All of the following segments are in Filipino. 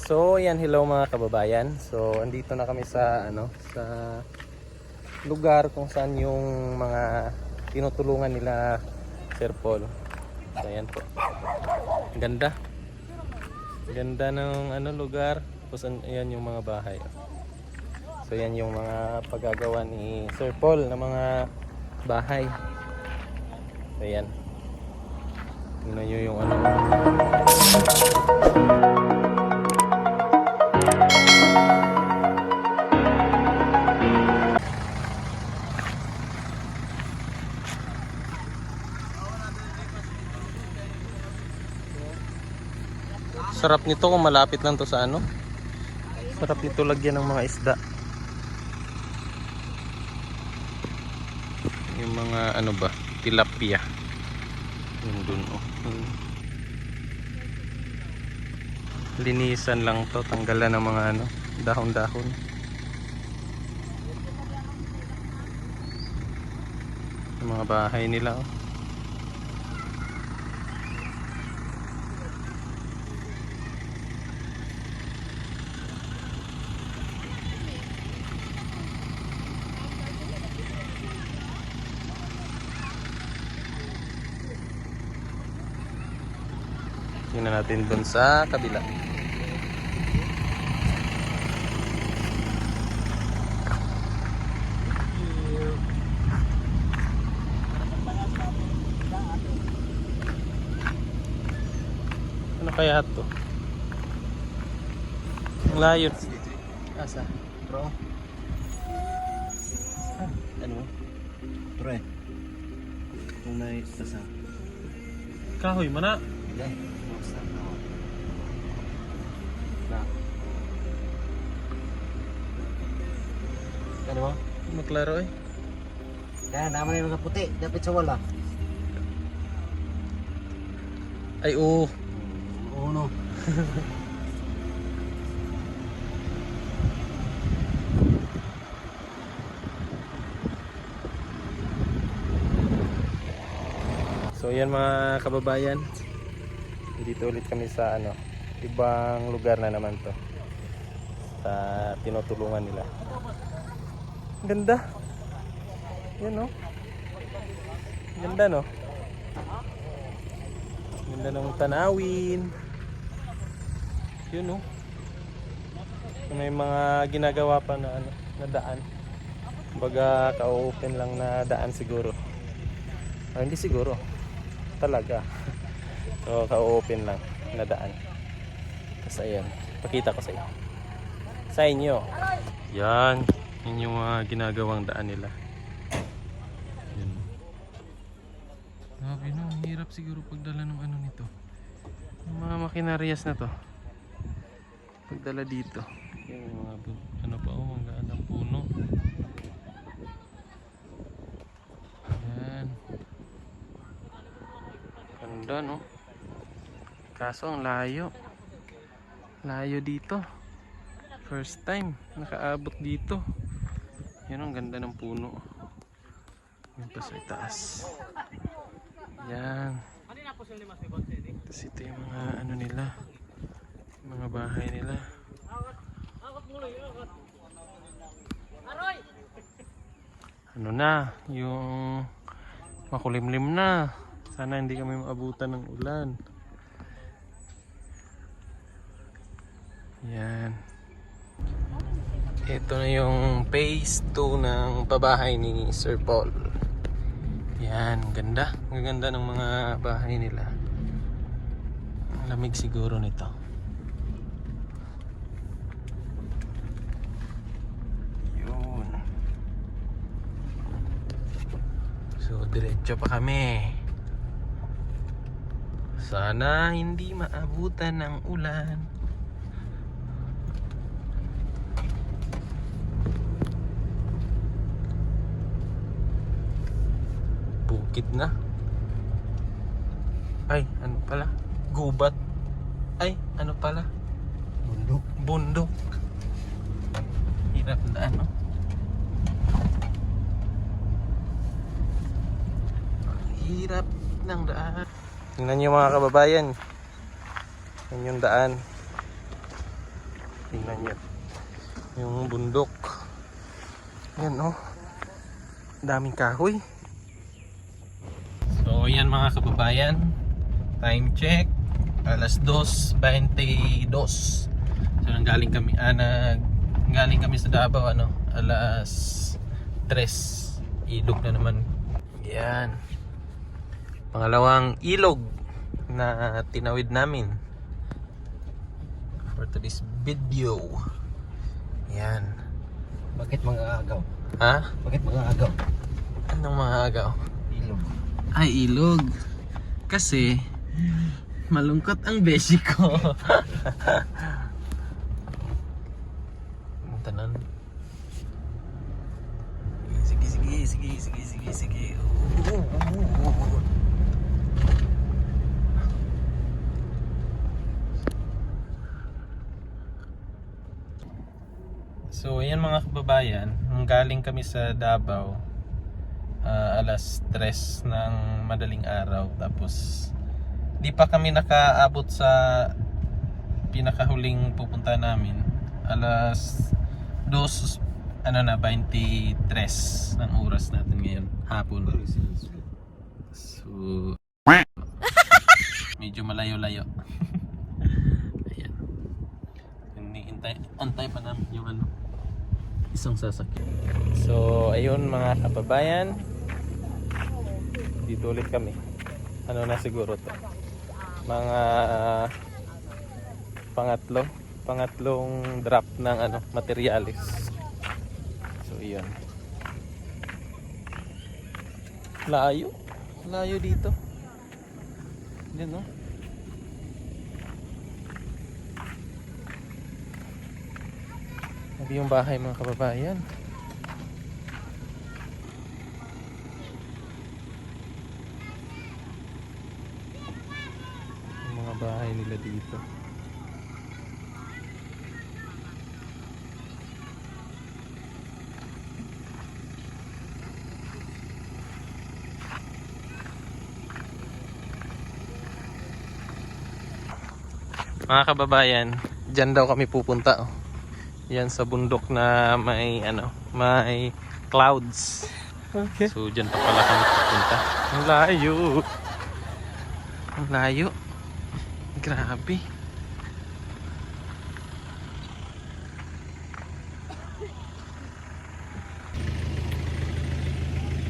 So, yan, hello mga kababayan. So, andito na kami sa sa lugar kung saan yung mga tinutulungan nila Sir Paul. So, ayan po. Ganda. Ganda ng lugar. Tapos ayan yung mga bahay. So, yan yung mga paggagawa ni Sir Paul na mga bahay. So, ayan. Tingnan nyo yung sarap nito kung malapit lang to sa sarap nito lagyan ng mga isda. Yung mga tilapia. Yung dun linisan lang to, tanggalan ng mga dahon-dahon. Yung mga bahay nila Tingnan natin dun sa kabila. Ano kaya to? Ang layo. Asa? Bro. Ano? Pre. Kung may sasa. Kahoy mana? Ilan? Ano mo? Maklaro eh. Kaya naman yung mga puti. Dapat sa wala. Ay oo. Oo no. So yan mga kababayan, dito ulit kami sa ibang lugar na naman to, sa tinutulungan nila. Ganda yan ganda ganda ng tanawin yun may mga ginagawa pa na na daan, baga ka-open lang na daan siguro, hindi siguro talaga. So ka-open lang na daan. Tapos ayan, pakita ko sa inyo. Yan yung mga ginagawang daan nila. Yan. Grabe ang hirap siguro pagdala ng nito. Yung mga makinarias na to, pagdala dito. Yung mga mga gaan ng puno. Yan. Ganda kaso ang layo dito. First time nakaabot dito. Yan ang ganda ng puno. Yan pa sa itaas. Yan. Tapos ito yung mga nila, mga bahay nila. Yung makulimlim na. Sana hindi kami maabutan ng ulan. Yan. Ito na yung phase 2 ng pabahay ni Sir Paul. Yan, ganda. Ang ganda ng mga bahay nila. Ang lamig siguro nito. Yun. So, diretso pa kami. Sana hindi maabutan ng ulan. Bukid na. Ay, ano pala? Gubat. Ay, ano pala? Bundok. Bundok. Hirap daan, Hirap ng daan. Tingnan nyo mga kababayan. Yan yung daan. Tingnan nyo. Yung bundok. Yan oh. Daming kahoy. So yan mga kababayan. Time check. Alas 2:22. So galing kami sa Davao alas 3. Ilog na naman. Yan. Pangalawang ilog na tinawid namin for today's video. Yan. Bakit mga agaw? Ha? Bakit mga agaw? Anong mga agaw? Ilog. Ay, ilog. Kasi malungkot ang beshi ko. Tanan. Sige. So, ayan mga kababayan, nung galing kami sa Davao, alas 3 ng madaling araw, tapos di pa kami nakaabot sa pinakahuling pupunta namin. Alas 23 ng oras natin ngayon, hapon. So, medyo malayo-layo. Ayan. Antay pa namin yung isang sasakyan. So, ayun mga kababayan. Dito ulit kami. Na siguro to? Mga pangatlong drop ng materialis. So, iyon. Layo dito. Yan no. Hindi yung bahay mga kababayan. Yung mga bahay nila dito. Mga kababayan, dyan daw kami pupunta. Oh. Yan sa bundok na may may clouds. Okay. So dyan pa pala kami pupunta. Ang layo. Ang layo. Grabe.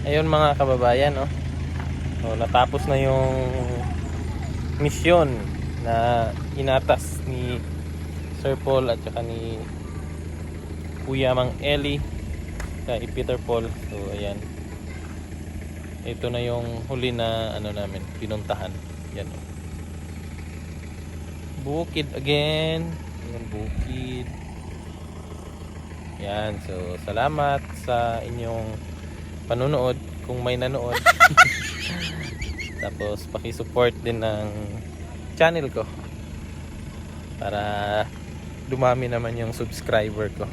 Ayun mga kababayan, oh. So, natapos na yung misyon na inatas ni Sir Paul at saka ni Kuya Mang Eli kay Peter Paul. So ayan, ito na yung huli na namin pinuntahan. Yan o, bukid again. Ayan, bukid. Yan, so salamat sa inyong panunood kung may nanood. Tapos paki-support din ng channel ko para dumami naman yung subscriber ko.